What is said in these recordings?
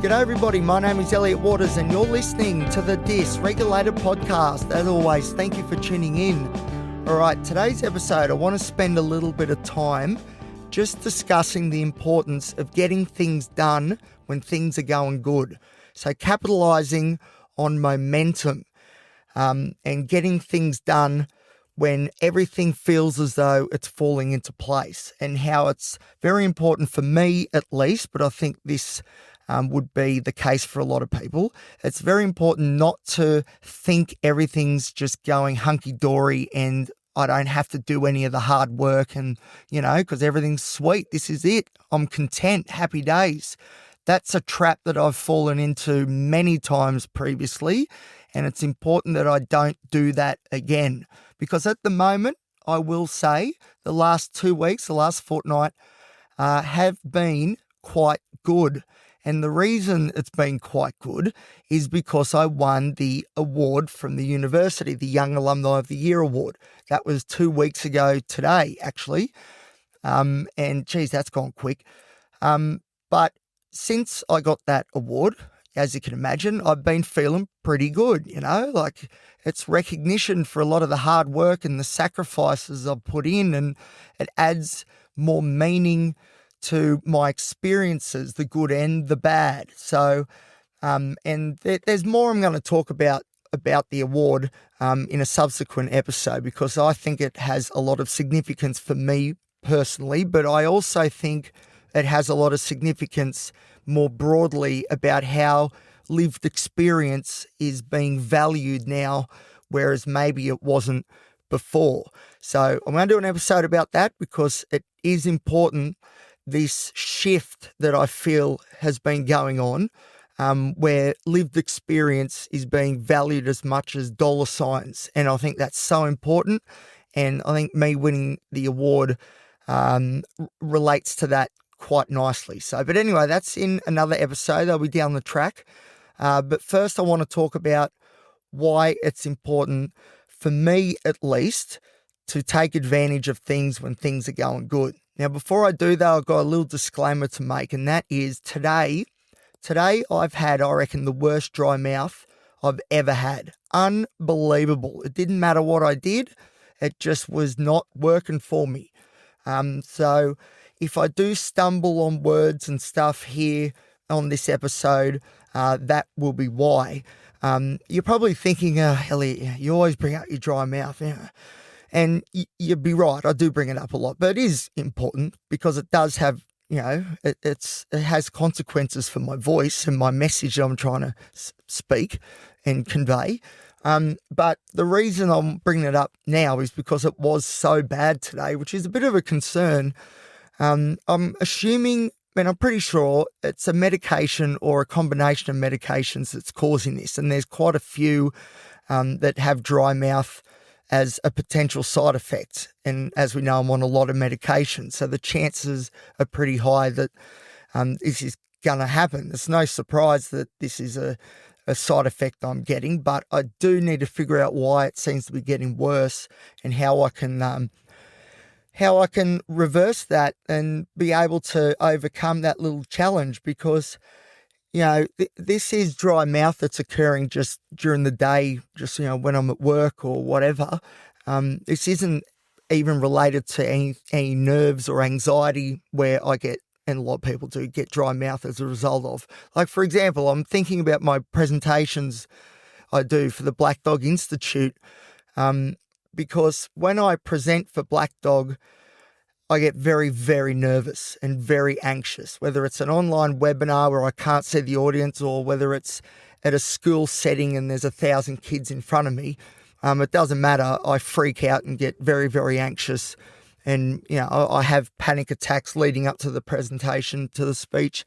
G'day everybody, my name is Elliot Waters and you're listening to the Dysregulated Podcast. As always, thank you for tuning in. Alright, today's episode I want to spend a little bit of time just discussing the importance of getting things done when things are going good. So capitalising on momentum and getting things done when everything feels as though it's falling into place, and how it's very important for me at least, but I think this would be the case for a lot of people. It's very important not to think everything's just going hunky-dory and I don't have to do any of the hard work and, because everything's sweet. This is it. I'm content. Happy days. That's a trap that I've fallen into many times previously, and it's important that I don't do that again, because at the moment, I will say the last 2 weeks, the last fortnight have been quite good. And the reason it's been quite good is because I won the award from the university, the Young Alumni of the Year Award. That was 2 weeks ago today, actually. And geez, that's gone quick. But since I got that award, as you can imagine, I've been feeling pretty good, like it's recognition for a lot of the hard work and the sacrifices I've put in, and it adds more meaning to my experiences, the good and the bad. So, and there's more I'm going to talk about the award in a subsequent episode, because I think it has a lot of significance for me personally, but I also think it has a lot of significance more broadly about how lived experience is being valued now, whereas maybe it wasn't before. So I'm going to do an episode about that because it is important, this shift that I feel has been going on, where lived experience is being valued as much as dollar signs. And I think that's so important. And I think me winning the award relates to that quite nicely. So, but anyway, that's in another episode. I'll be down the track. But first I want to talk about why it's important, for me at least, to take advantage of things when things are going good. Now, before I do that, I've got a little disclaimer to make, and that is today I've had, I reckon, the worst dry mouth I've ever had. Unbelievable. It didn't matter what I did. It just was not working for me. So if I do stumble on words and stuff here on this episode, that will be why. You're probably thinking, Elliot, you always bring up your dry mouth. And you'd be right, I do bring it up a lot, but it is important because it does have, it has consequences for my voice and my message I'm trying to speak and convey. But the reason I'm bringing it up now is because it was so bad today, which is a bit of a concern. I'm assuming, and I'm pretty sure it's a medication or a combination of medications that's causing this. And there's quite a few that have dry mouth as a potential side effect. And as we know, I'm on a lot of medication. So the chances are pretty high that this is going to happen. It's no surprise that this is a side effect I'm getting, but I do need to figure out why it seems to be getting worse and how I can reverse that and be able to overcome that little challenge, because this is dry mouth that's occurring just during the day, just, when I'm at work or whatever. This isn't even related to any nerves or anxiety where I get, and a lot of people do get dry mouth as a result of. Like, for example, I'm thinking about my presentations I do for the Black Dog Institute, because when I present for Black Dog, I get very, very nervous and very anxious, whether it's an online webinar where I can't see the audience or whether it's at a school setting and there's 1,000 kids in front of me. It doesn't matter. I freak out and get very, very anxious. And, I have panic attacks leading up to the presentation, to the speech.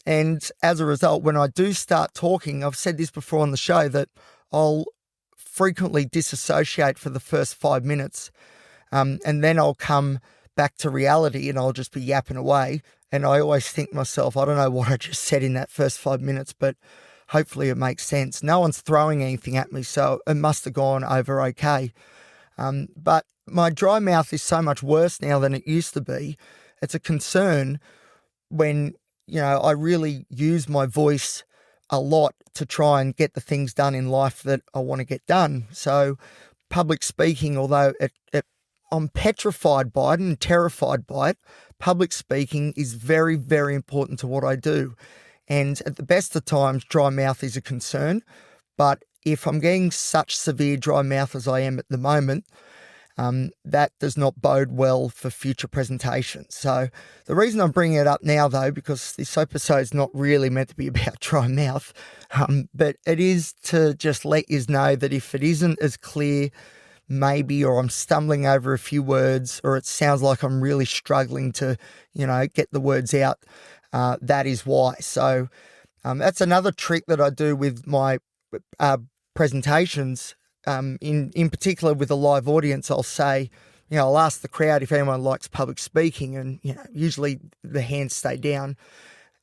And as a result, when I do start talking, I've said this before on the show, that I'll frequently disassociate for the first 5 minutes. And then I'll come back to reality and I'll just be yapping away. And I always think to myself, I don't know what I just said in that first 5 minutes, but hopefully it makes sense. No one's throwing anything at me, so it must have gone over okay. But my dry mouth is so much worse now than it used to be. It's a concern when I really use my voice a lot to try and get the things done in life that I want to get done. So public speaking, although I'm petrified by it and terrified by it, public speaking is very, very important to what I do. And at the best of times, dry mouth is a concern. But if I'm getting such severe dry mouth as I am at the moment, that does not bode well for future presentations. So the reason I'm bringing it up now, though, because this episode is not really meant to be about dry mouth, but it is to just let you know that if it isn't as clear, maybe, or I'm stumbling over a few words, or it sounds like I'm really struggling to, get the words out, that is why. So that's another trick that I do with my presentations. In particular with a live audience, I'll say, I'll ask the crowd if anyone likes public speaking, and, usually the hands stay down.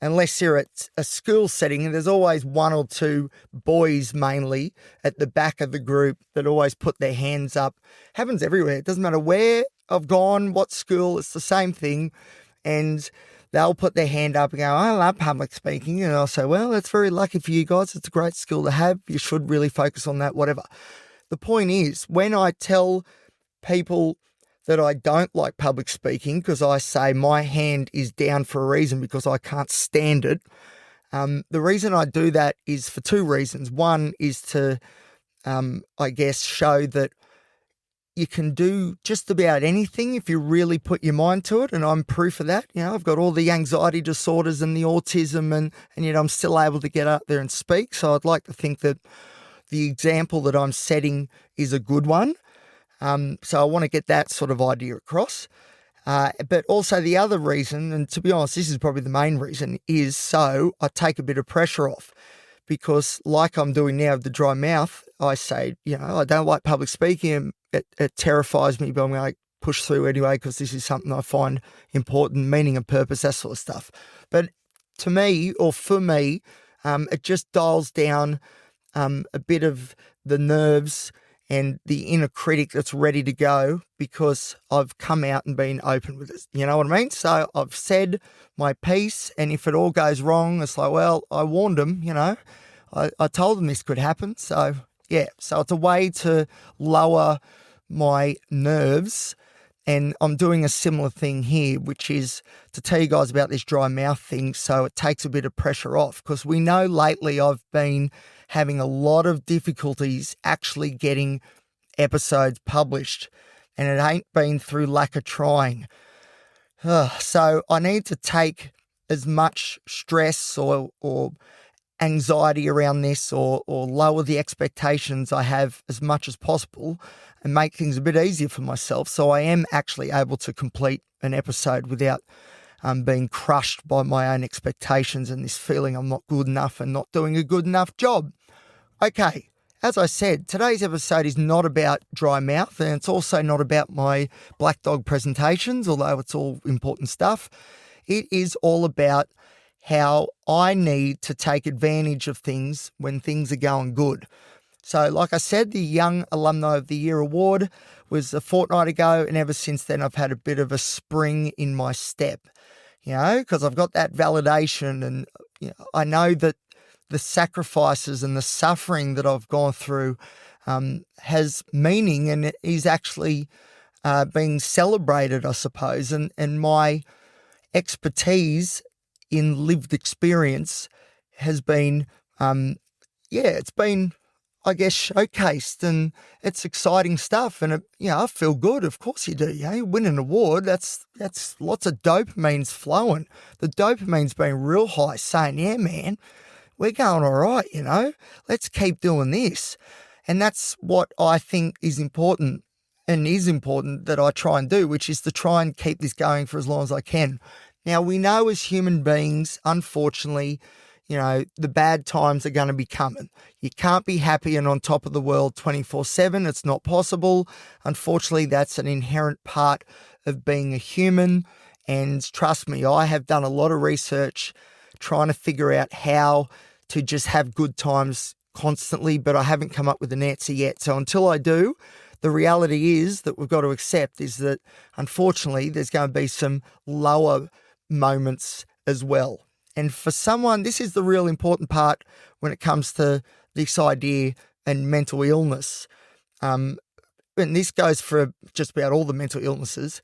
Unless you're at a school setting, and there's always one or two boys mainly at the back of the group that always put their hands up. Happens everywhere. It doesn't matter where I've gone, what school, it's the same thing. And they'll put their hand up and go, I love public speaking. And I'll say, well, that's very lucky for you guys. It's a great skill to have. You should really focus on that, whatever. The point is, when I tell people that I don't like public speaking, because I say my hand is down for a reason because I can't stand it, the reason I do that is for two reasons. One is to, show that you can do just about anything if you really put your mind to it, and I'm proof of that. I've got all the anxiety disorders and the autism, and yet I'm still able to get up there and speak. So I'd like to think that the example that I'm setting is a good one. So I want to get that sort of idea across. But also the other reason, and to be honest, this is probably the main reason, is so I take a bit of pressure off. Because like I'm doing now with the dry mouth, I say, I don't like public speaking. It terrifies me, but I'm going to push through anyway because this is something I find important, meaning and purpose, that sort of stuff. But to me, or for me, it just dials down a bit of the nerves and the inner critic that's ready to go because I've come out and been open with it. You know what I mean? So I've said my piece, and if it all goes wrong, it's like, well, I warned them, I told them this could happen. So, yeah, so it's a way to lower my nerves. And I'm doing a similar thing here, which is to tell you guys about this dry mouth thing so it takes a bit of pressure off. Because we know lately I've been having a lot of difficulties actually getting episodes published, and it ain't been through lack of trying. So I need to take as much stress or anxiety around this or lower the expectations I have as much as possible and make things a bit easier for myself so I am actually able to complete an episode without being crushed by my own expectations and this feeling I'm not good enough and not doing a good enough job. Okay, as I said, today's episode is not about dry mouth, and it's also not about my black dog presentations, although it's all important stuff. It is all about how I need to take advantage of things when things are going good. So like I said, the Young Alumni of the Year award was a fortnight ago, and ever since then I've had a bit of a spring in my step, because I've got that validation, and I know that the sacrifices and the suffering that I've gone through has meaning, and it is actually being celebrated, I suppose, and my expertise in lived experience has been, it's been, I guess, showcased, and it's exciting stuff. And I feel good. Of course you do. You win an award. That's lots of dopamine's flowing. The dopamine's been real high, saying, yeah, man, we're going all right. Let's keep doing this. And that's what I think is important, and is important that I try and do, which is to try and keep this going for as long as I can. Now, we know as human beings, unfortunately, the bad times are going to be coming. You can't be happy and on top of the world 24/7. It's not possible. Unfortunately, that's an inherent part of being a human. And trust me, I have done a lot of research trying to figure out how to just have good times constantly, but I haven't come up with an answer yet. So until I do, the reality is that we've got to accept is that, unfortunately, there's going to be some lower moments as well. And for someone, this is the real important part when it comes to this idea and mental illness. And this goes for just about all the mental illnesses,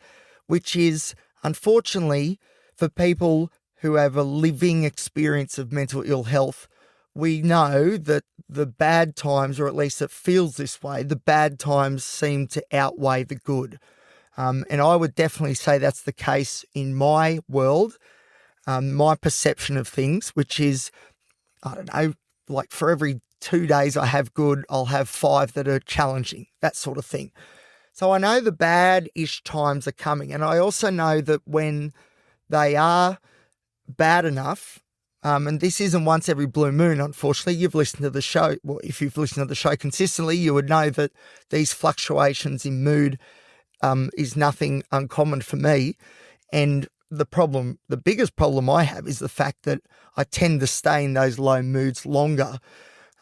which is, unfortunately, for people who have a living experience of mental ill health, we know that the bad times, or at least it feels this way, the bad times seem to outweigh the good. And I would definitely say that's the case in my world, my perception of things, which is, I don't know, like for every 2 days I have good, I'll have 5 that are challenging, that sort of thing. So I know the bad-ish times are coming. And I also know that when they are bad enough, and this isn't once every blue moon, unfortunately. You've listened to the show. Well, if you've listened to the show consistently, you would know that these fluctuations in mood is nothing uncommon for me. And the biggest problem I have is the fact that I tend to stay in those low moods longer,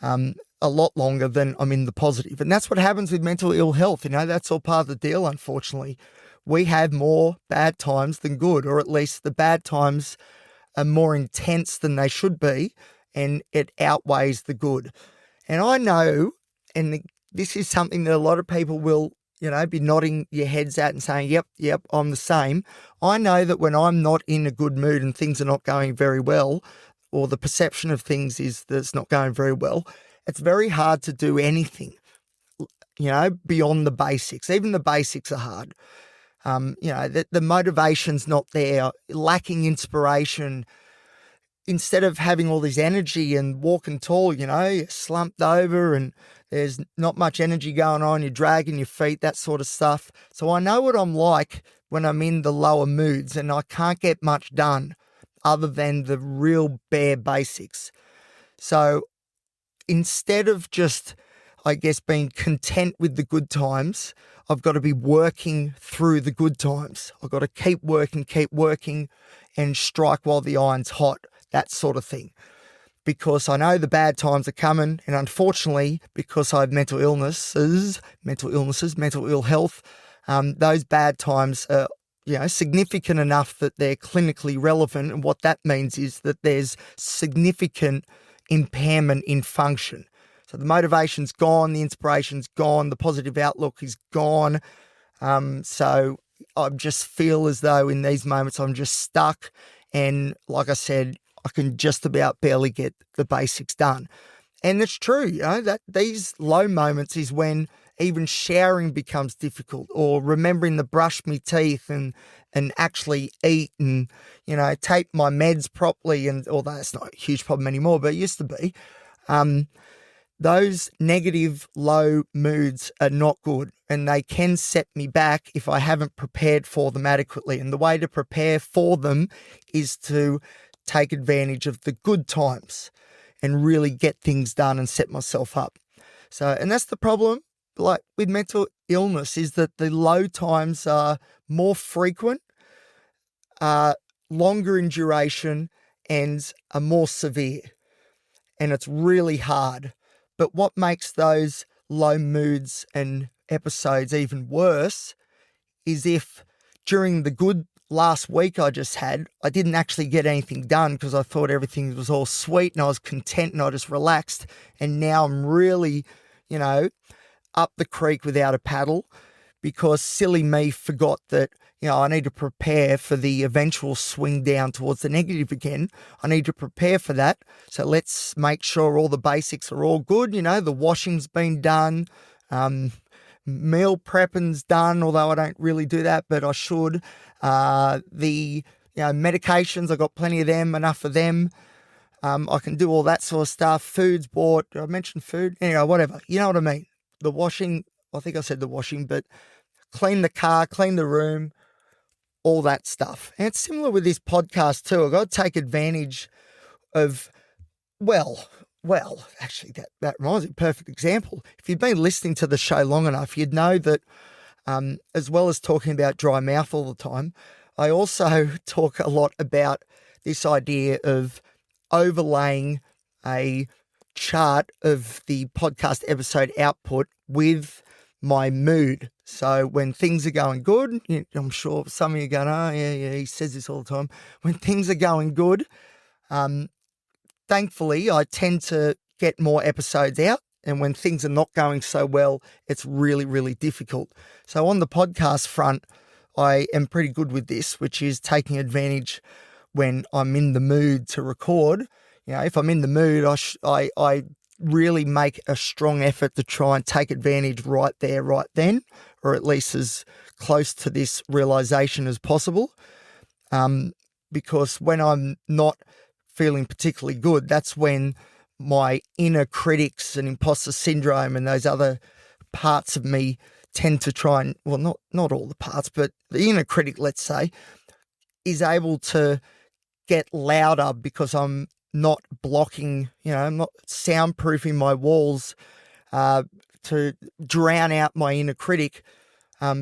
a lot longer than I'm in the positive. And that's what happens with mental ill health. That's all part of the deal, unfortunately. We have more bad times than good, or at least the bad times are more intense than they should be, and it outweighs the good. And I know, and this is something that a lot of people will, be nodding your heads at and saying, yep, I'm the same. I know that when I'm not in a good mood and things are not going very well, or the perception of things is that it's not going very well, it's very hard to do anything, beyond the basics. Even the basics are hard. The motivation's not there, lacking inspiration. Instead of having all this energy and walking tall, you're slumped over and there's not much energy going on, you're dragging your feet, that sort of stuff. So I know what I'm like when I'm in the lower moods and I can't get much done other than the real bare basics. So instead of just, I guess, being content with the good times, I've got to be working through the good times. I've got to keep working and strike while the iron's hot, that sort of thing. Because I know the bad times are coming, and unfortunately, because I have mental ill health, those bad times are significant enough that they're clinically relevant. And what that means is that there's significant impairment in function. So the motivation's gone, the inspiration's gone, the positive outlook is gone. So I just feel as though in these moments I'm just stuck. And like I said, I can just about barely get the basics done. And it's true, that these low moments is when even showering becomes difficult, or remembering to brush my teeth and actually eat and, take my meds properly. And although it's not a huge problem anymore, but it used to be. Those negative low moods are not good, and they can set me back if I haven't prepared for them adequately. And the way to prepare for them is to take advantage of the good times and really get things done and set myself up. So, and that's the problem, like with mental illness, is that the low times are more frequent, longer in duration, and are more severe. And it's really hard. But what makes those low moods and episodes even worse is if during the good last week I just had, I didn't actually get anything done because I thought everything was all sweet and I was content and I just relaxed. And now I'm really, up the creek without a paddle because silly me forgot that, I need to prepare for the eventual swing down towards the negative again. I need to prepare for that. So let's make sure all the basics are all good. The washing's been done. Meal prepping's done, although I don't really do that, but I should. The medications, I've got plenty of them, enough of them. I can do all that sort of stuff. Food's bought. Did I mention food? Anyway, whatever. You know what I mean? The washing, I think I said the washing, but clean the car, clean the room, all that stuff. And it's similar with this podcast too. I've got to take advantage of, actually that reminds me, perfect example. If you've been listening to the show long enough, you'd know that as well as talking about dry mouth all the time, I also talk a lot about this idea of overlaying a chart of the podcast episode output with my mood. So when things are going good, I'm sure some of you are going, oh, yeah, he says this all the time. When things are going good, Thankfully, I tend to get more episodes out. And when things are not going so well, it's really, really difficult. So on the podcast front, I am pretty good with this, which is taking advantage when I'm in the mood to record. If I'm in the mood, I really make a strong effort to try and take advantage right there, right then, or at least as close to this realization as possible. Because when I'm not feeling particularly good, that's when my inner critics and imposter syndrome and those other parts of me tend to try and, well, not all the parts, but the inner critic, let's say, is able to get louder because I'm not blocking, I'm not soundproofing my walls to drown out my inner critic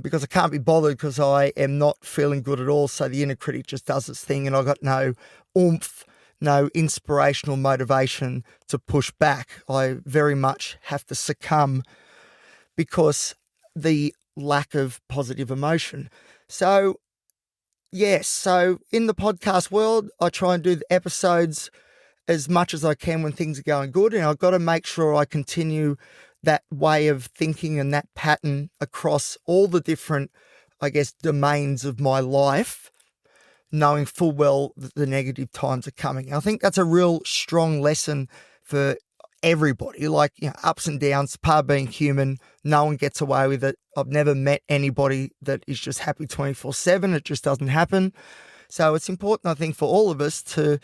because I can't be bothered because I am not feeling good at all. So the inner critic just does its thing and I've got no oomph, no inspirational motivation to push back. I very much have to succumb because the lack of positive emotion. So, yes, so in the podcast world, I try and do the episodes as much as I can when things are going good, and I've got to make sure I continue that way of thinking and that pattern across all the different, domains of my life, knowing full well that the negative times are coming. I think that's a real strong lesson for everybody, ups and downs, part of being human. No one gets away with it. I've never met anybody that is just happy 24/7. It just doesn't happen. So it's important, I think, for all of us to,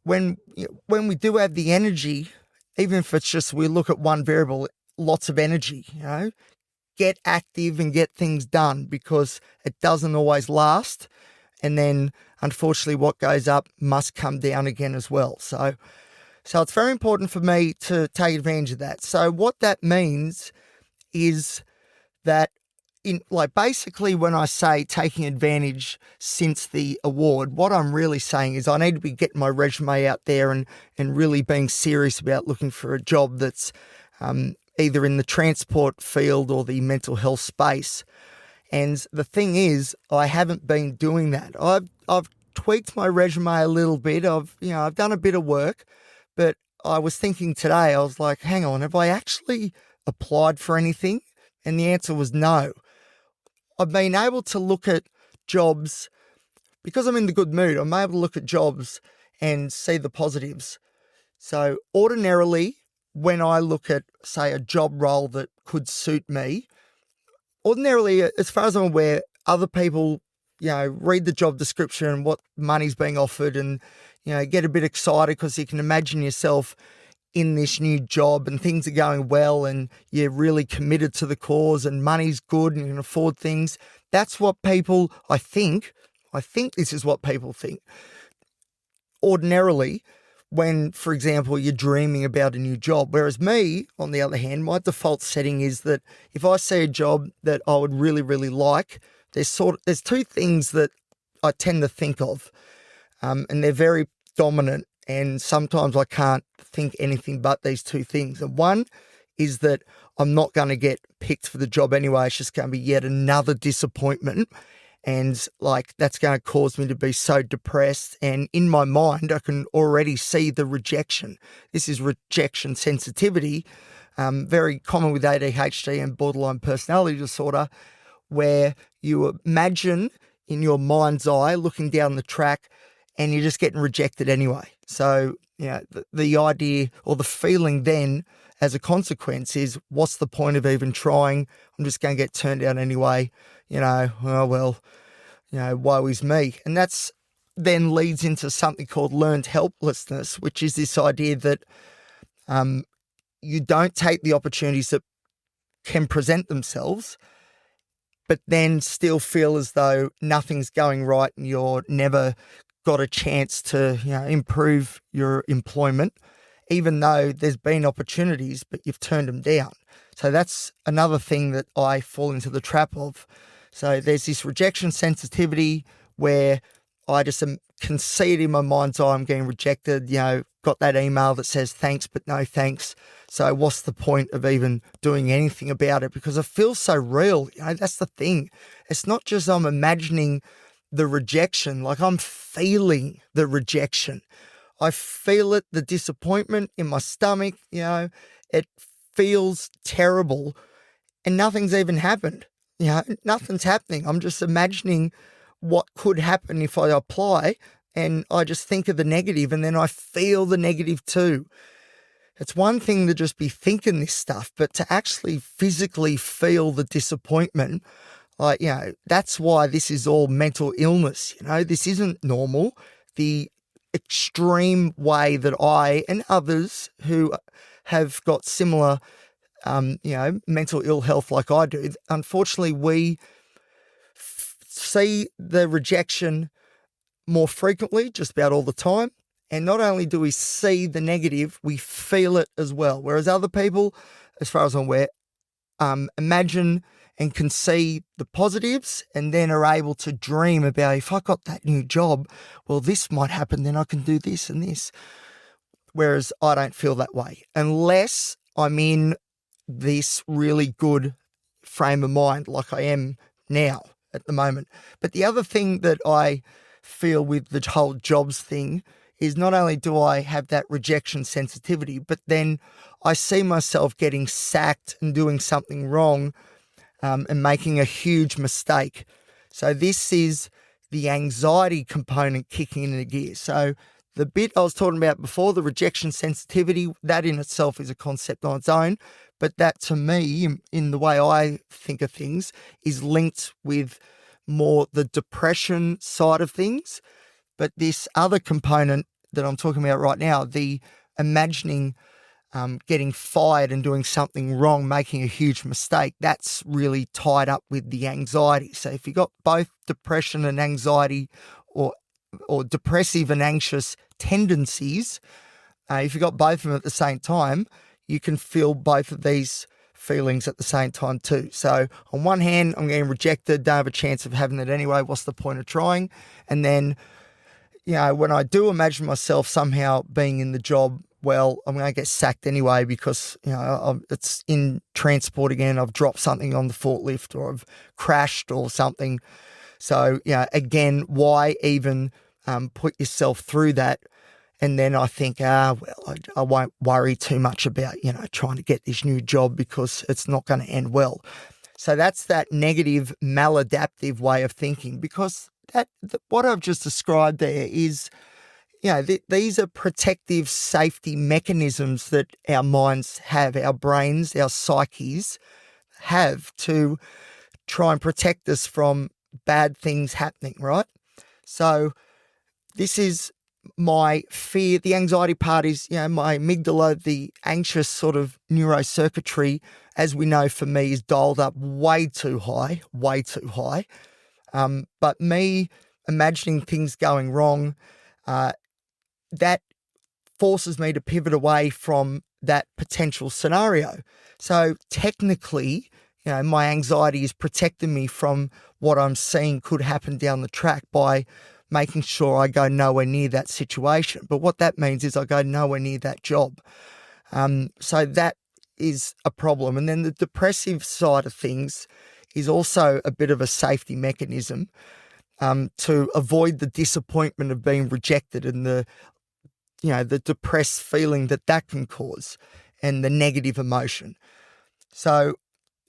when we do have the energy, even if it's just we look at one variable, lots of energy, get active and get things done because it doesn't always last. And then, unfortunately, what goes up must come down again as well. So it's very important for me to take advantage of that. So what that means is that basically when I say taking advantage since the award, what I'm really saying is I need to be getting my resume out there and really being serious about looking for a job that's either in the transport field or the mental health space. And the thing is, I haven't been doing that. I've tweaked my resume a little bit. I've done a bit of work, but I was thinking today, I was like, hang on, have I actually applied for anything? And the answer was no. I've been able to look at jobs because I'm in the good mood. I'm able to look at jobs and see the positives. So ordinarily, when I look at, say, a job role that could suit me, ordinarily, as far as I'm aware, other people, read the job description and what money's being offered and, get a bit excited because you can imagine yourself in this new job and things are going well and you're really committed to the cause and money's good and you can afford things. That's what people, I think this is what people think. Ordinarily, when, for example, you're dreaming about a new job. Whereas me, on the other hand, my default setting is that if I see a job that I would really, really like, there's two things that I tend to think of, and they're very dominant. And sometimes I can't think anything but these two things. And one is that I'm not going to get picked for the job anyway. It's just going to be yet another disappointment. And that's going to cause me to be so depressed. And in my mind, I can already see the rejection. This is rejection sensitivity, very common with ADHD and borderline personality disorder, where you imagine in your mind's eye looking down the track and you're just getting rejected anyway. So, the idea or the feeling then as a consequence is, what's the point of even trying? I'm just going to get turned down anyway. Woe is me. And that's then leads into something called learned helplessness, which is this idea that you don't take the opportunities that can present themselves, but then still feel as though nothing's going right and you're never got a chance to improve your employment, even though there's been opportunities, but you've turned them down. So that's another thing that I fall into the trap of. So there's this rejection sensitivity where I just can see it in my mind's eye, I'm getting rejected, got that email that says thanks, but no thanks. So what's the point of even doing anything about it? Because it feels so real. That's the thing. It's not just I'm imagining the rejection, I'm feeling the rejection. I feel it, the disappointment in my stomach, it feels terrible and nothing's even happened. Nothing's happening. I'm just imagining what could happen if I apply, and I just think of the negative and then I feel the negative too. It's one thing to just be thinking this stuff, but to actually physically feel the disappointment, that's why this is all mental illness. This isn't normal. The extreme way that I and others who have got similar, mental ill health like I do, unfortunately, we see the rejection more frequently, just about all the time. And not only do we see the negative, we feel it as well. Whereas other people, as far as I'm aware, imagine and can see the positives and then are able to dream about, if I got that new job, well, this might happen, then I can do this and this. Whereas I don't feel that way unless I'm in this really good frame of mind like I am now at the moment. But the other thing that I feel with the whole jobs thing is not only do I have that rejection sensitivity, but then I see myself getting sacked and doing something wrong and making a huge mistake. So this is the anxiety component kicking into gear. So the bit I was talking about before, the rejection sensitivity, that in itself is a concept on its own. But that to me, in the way I think of things, is linked with more the depression side of things. But this other component that I'm talking about right now, the imagining getting fired and doing something wrong, making a huge mistake, that's really tied up with the anxiety. So if you've got both depression and anxiety or depressive and anxious tendencies, if you've got both of them at the same time, you can feel both of these feelings at the same time too. So on one hand, I'm getting rejected, don't have a chance of having it anyway, what's the point of trying? And then, when I do imagine myself somehow being in the job, well, I'm going to get sacked anyway because, it's in transport again, I've dropped something on the forklift or I've crashed or something. So, again, why even put yourself through that? And then I think, I won't worry too much about, trying to get this new job because it's not going to end well. So that's that negative maladaptive way of thinking, because what I've just described there is, these are protective safety mechanisms that our minds have, our brains, our psyches have to try and protect us from bad things happening, right? So this is my fear. The anxiety part is, my amygdala, the anxious sort of neurocircuitry, as we know for me, is dialed up way too high. But me imagining things going wrong, that forces me to pivot away from that potential scenario. So technically, my anxiety is protecting me from what I'm seeing could happen down the track by making sure I go nowhere near that situation. But what that means is I go nowhere near that job. So that is a problem. And then the depressive side of things is also a bit of a safety mechanism to avoid the disappointment of being rejected and the depressed feeling that can cause and the negative emotion. So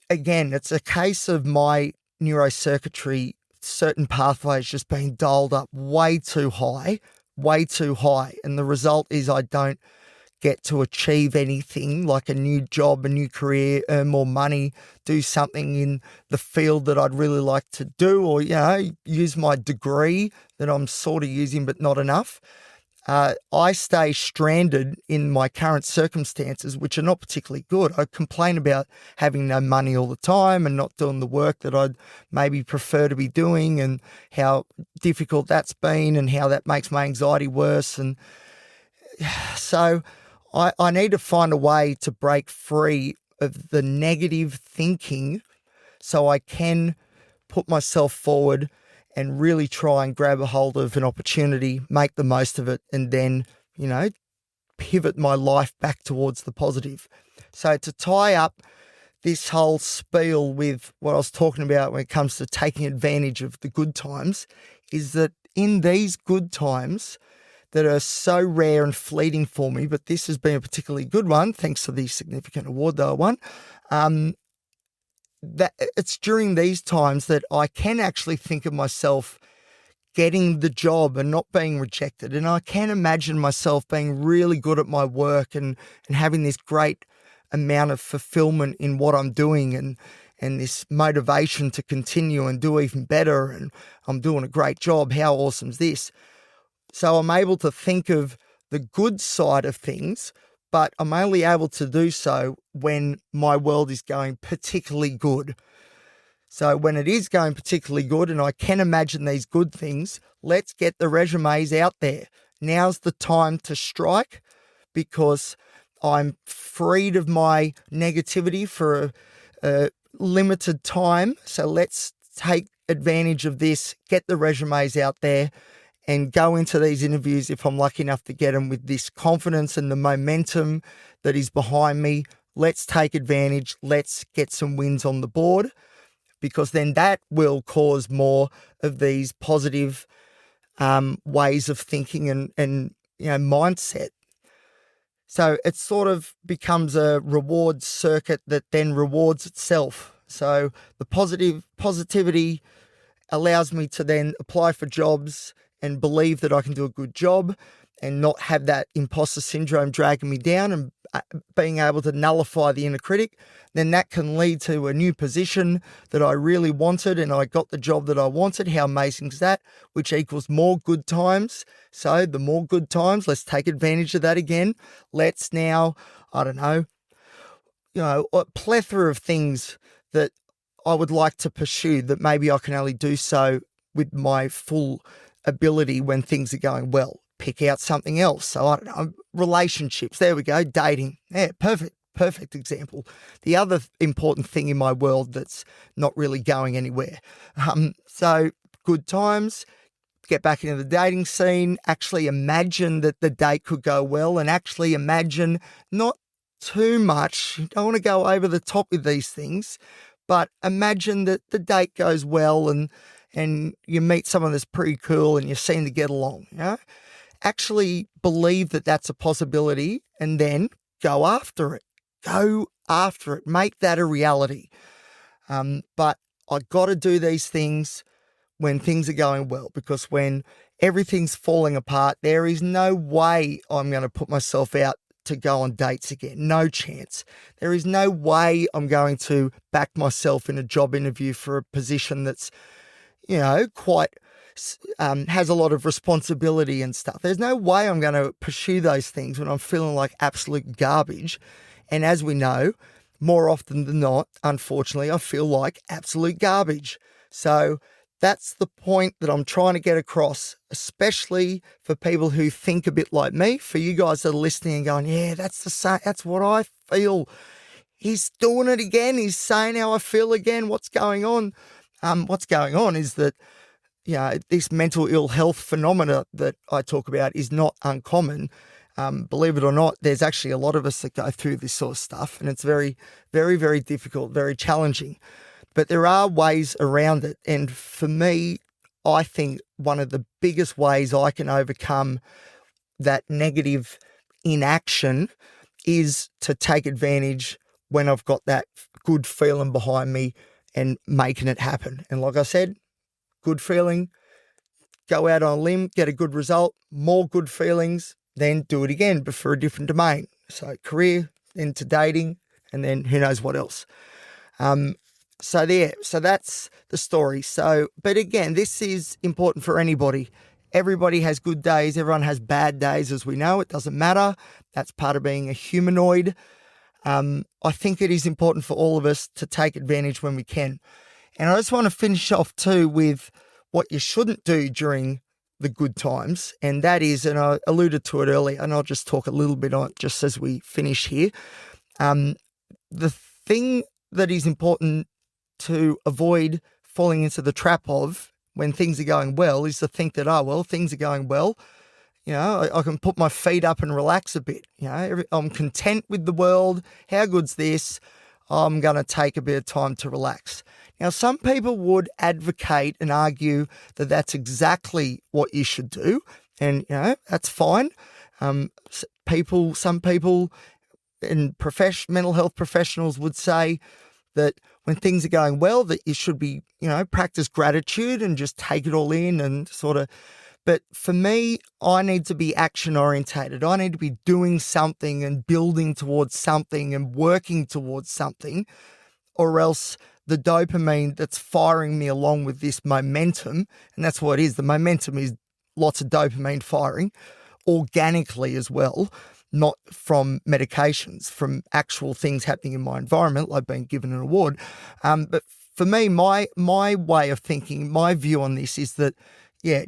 again, it's a case of my neurocircuitry, certain pathways just being dialed up way too high. And the result is I don't get to achieve anything like a new job, a new career, earn more money, do something in the field that I'd really like to do, or, use my degree that I'm sort of using but not enough. I stay stranded in my current circumstances, which are not particularly good. I complain about having no money all the time and not doing the work that I'd maybe prefer to be doing, and how difficult that's been and how that makes my anxiety worse. And so I need to find a way to break free of the negative thinking so I can put myself forward and really try and grab a hold of an opportunity, make the most of it, and then, pivot my life back towards the positive. So to tie up this whole spiel with what I was talking about when it comes to taking advantage of the good times, is that in these good times, that are so rare and fleeting for me, but this has been a particularly good one, thanks to the significant award that I won. That it's during these times that I can actually think of myself getting the job and not being rejected. And I can imagine myself being really good at my work and having this great amount of fulfillment in what I'm doing and this motivation to continue and do even better. And I'm doing a great job. How awesome is this? So I'm able to think of the good side of things, but I'm only able to do so when my world is going particularly good. So when it is going particularly good and I can imagine these good things, let's get the resumes out there. Now's the time to strike because I'm freed of my negativity for a limited time. So let's take advantage of this, get the resumes out there and go into these interviews, if I'm lucky enough to get them, with this confidence and the momentum that is behind me. Let's take advantage. Let's get some wins on the board, because then that will cause more of these positive ways of thinking and mindset. So it sort of becomes a reward circuit that then rewards itself. So the positivity allows me to then apply for jobs and believe that I can do a good job and not have that imposter syndrome dragging me down and being able to nullify the inner critic. Then that can lead to a new position that I really wanted and I got the job that I wanted. How amazing is that? Which equals more good times. So the more good times, let's take advantage of that again. Let's now, a plethora of things that I would like to pursue that maybe I can only do so with my full ability when things are going well. Pick out something else. So relationships. There we go. Dating. Yeah, perfect example. The other important thing in my world that's not really going anywhere. So good times, get back into the dating scene, actually imagine that the date could go well and actually imagine not too much. You don't want to go over the top with these things, but imagine that the date goes well and you meet someone that's pretty cool and you seem to get along. Actually believe that that's a possibility and then go after it. Make that a reality. But I got to do these things when things are going well, because when everything's falling apart, there is no way I'm going to put myself out to go on dates again. No chance. There is no way I'm going to back myself in a job interview for a position that's, quite has a lot of responsibility and stuff. There's no way I'm going to pursue those things when I'm feeling like absolute garbage. And as we know, more often than not, unfortunately, I feel like absolute garbage. So that's the point that I'm trying to get across, especially for people who think a bit like me. For you guys that are listening and going, yeah, that's what I feel. He's doing it again. He's saying how I feel again. What's going on? What's going on is that, this mental ill health phenomena that I talk about is not uncommon. Believe it or not, there's actually a lot of us that go through this sort of stuff, and it's very, very, very difficult, very challenging. But there are ways around it. And for me, I think one of the biggest ways I can overcome that negative inaction is to take advantage when I've got that good feeling behind me and making it happen. And like I said, good feeling, go out on a limb, get a good result, more good feelings, then do it again, but for a different domain. So career, into dating, and then who knows what else. So that's the story. But again, this is important for anybody. Everybody has good days. Everyone has bad days, as we know. It doesn't matter. That's part of being a humanoid. I think it is important for all of us to take advantage when we can. And I just want to finish off too with what you shouldn't do during the good times. And that is, and I alluded to it earlier, and I'll just talk a little bit on it just as we finish here. The thing that is important to avoid falling into the trap of when things are going well is to think that, things are going well. I can put my feet up and relax a bit. I'm content with the world. How good's this? I'm going to take a bit of time to relax. Now, some people would advocate and argue that that's exactly what you should do. And, that's fine. Some people and mental health professionals would say that when things are going well, that you should be, practice gratitude and just take it all in and sort of. But for me, I need to be action-orientated. I need to be doing something and building towards something and working towards something, or else the dopamine that's firing me along with this momentum, and that's what it is. The momentum is lots of dopamine firing organically as well, not from medications, from actual things happening in my environment, like being given an award. But for me, my way of thinking, my view on this is that,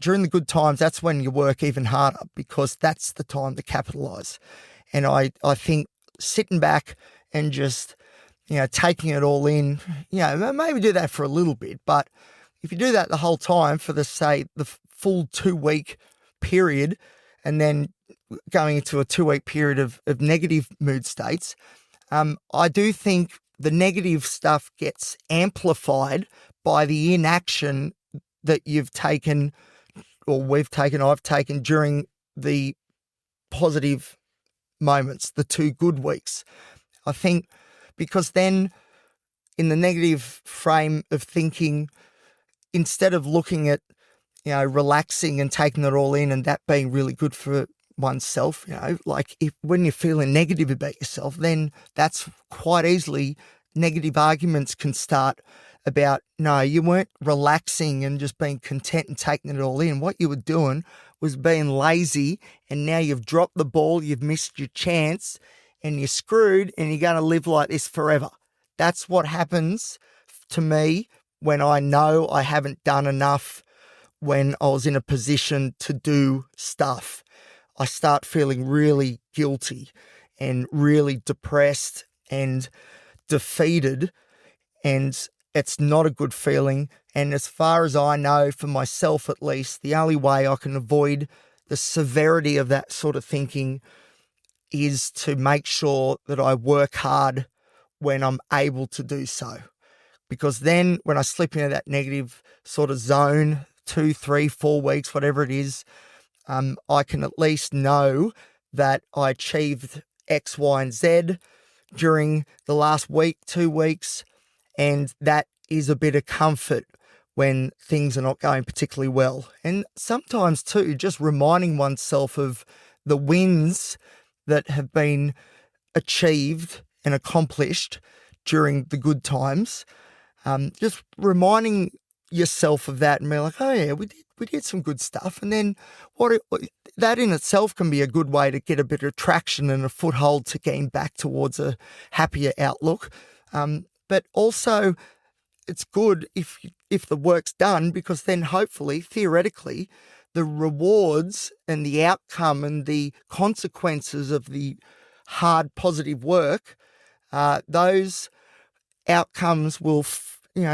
during the good times, that's when you work even harder, because that's the time to capitalize. And I think sitting back and just, taking it all in, maybe do that for a little bit. But if you do that the whole time for the full 2-week period, and then going into a 2-week period of negative mood states, I do think the negative stuff gets amplified by the inaction that you've taken, or I've taken during the positive moments, the 2 good weeks. I think because then in the negative frame of thinking, instead of looking at, relaxing and taking it all in and that being really good for oneself, like when you're feeling negative about yourself, then that's quite easily negative arguments can start about, no, you weren't relaxing and just being content and taking it all in. What you were doing was being lazy, and now you've dropped the ball, you've missed your chance, and you're screwed, and you're going to live like this forever. That's what happens to me when I know I haven't done enough, when I was in a position to do stuff. I start feeling really guilty and really depressed and defeated, and it's not a good feeling. And as far as I know, for myself at least, the only way I can avoid the severity of that sort of thinking is to make sure that I work hard when I'm able to do so. Because then when I slip into that negative sort of zone, 2, 3, 4 weeks, whatever it is, I can at least know that I achieved X, Y, and Z during the last week, 2 weeks, and that is a bit of comfort when things are not going particularly well. And sometimes too, just reminding oneself of the wins that have been achieved and accomplished during the good times, just reminding yourself of that and be like, oh yeah, we did some good stuff. And then that in itself can be a good way to get a bit of traction and a foothold to getting back towards a happier outlook. But also it's good if the work's done, because then hopefully, theoretically, the rewards and the outcome and the consequences of the hard positive work, those outcomes will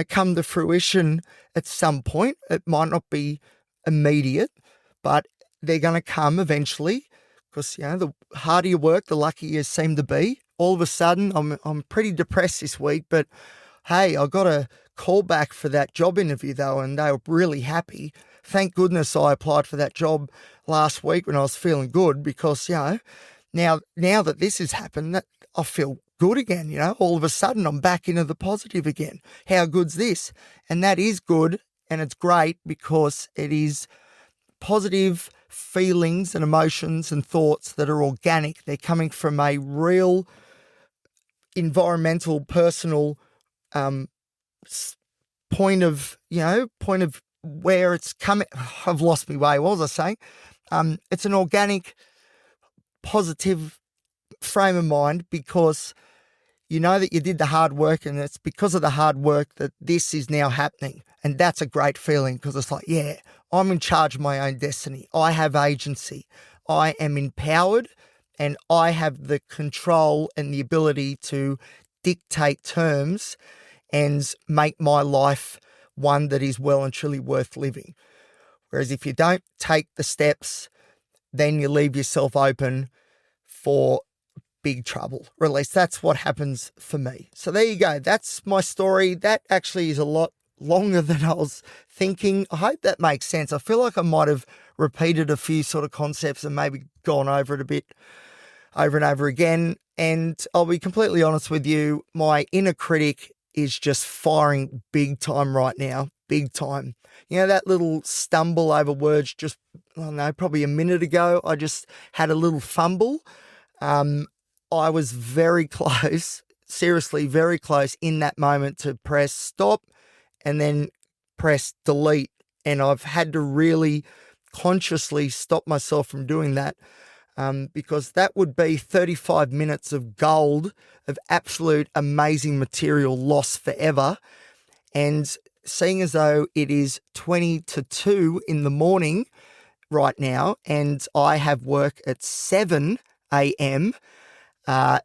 come to fruition at some point. It might not be immediate, but they're going to come eventually, because the harder you work, the luckier you seem to be. All of a sudden, I'm pretty depressed this week, but hey, I got a call back for that job interview though, and they were really happy. Thank goodness I applied for that job last week when I was feeling good, because now that this has happened, that I feel good again. All of a sudden I'm back into the positive again. How good's this? And that is good, and it's great because it is positive feelings and emotions and thoughts that are organic. They're coming from a real environmental, personal point of where it's coming. I've lost my way. What was I saying? It's an organic, positive frame of mind, because you know that you did the hard work, and it's because of the hard work that this is now happening. And that's a great feeling, because it's like, yeah, I'm in charge of my own destiny. I have agency. I am empowered, and I have the control and the ability to dictate terms and make my life one that is well and truly worth living. Whereas if you don't take the steps, then you leave yourself open for big trouble. Or at least that's what happens for me. So there you go. That's my story. That actually is a lot longer than I was thinking. I hope that makes sense. I feel like I might have repeated a few sort of concepts and maybe gone over it a bit over and over again. And I'll be completely honest with you, my inner critic is just firing big time right now. Big time. You know, that little stumble over words just, I don't know, probably a minute ago, I just had a little fumble. I was very close, seriously very close in that moment to press stop and then press delete. And I've had to really consciously stop myself from doing that because that would be 35 minutes of gold, of absolute amazing material lost forever. And seeing as though it is 20 to 2 in the morning right now and I have work at 7 a.m.,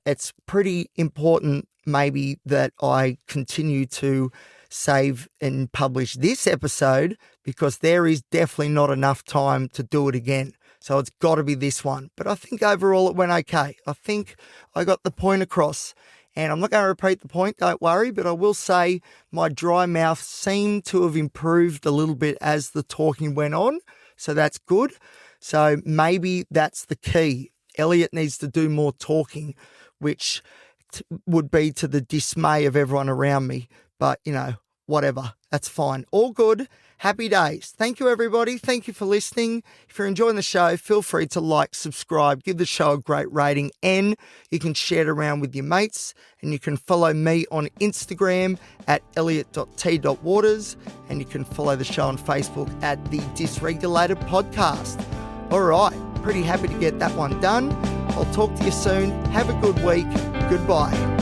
it's pretty important maybe that I continue to save and publish this episode because there is definitely not enough time to do it again. So it's got to be this one. But I think overall it went okay. I think I got the point across. And I'm not going to repeat the point, don't worry, but I will say my dry mouth seemed to have improved a little bit as the talking went on. So that's good. So maybe that's the key. Elliot needs to do more talking, which would be to the dismay of everyone around me. But, you know, whatever. That's fine. All good. Happy days. Thank you, everybody. Thank you for listening. If you're enjoying the show, feel free to like, subscribe, give the show a great rating, and you can share it around with your mates. And you can follow me on Instagram at elliot.t.waters, and you can follow the show on Facebook at the Dysregulated Podcast. All right. Pretty happy to get that one done. I'll talk to you soon. Have a good week. Goodbye.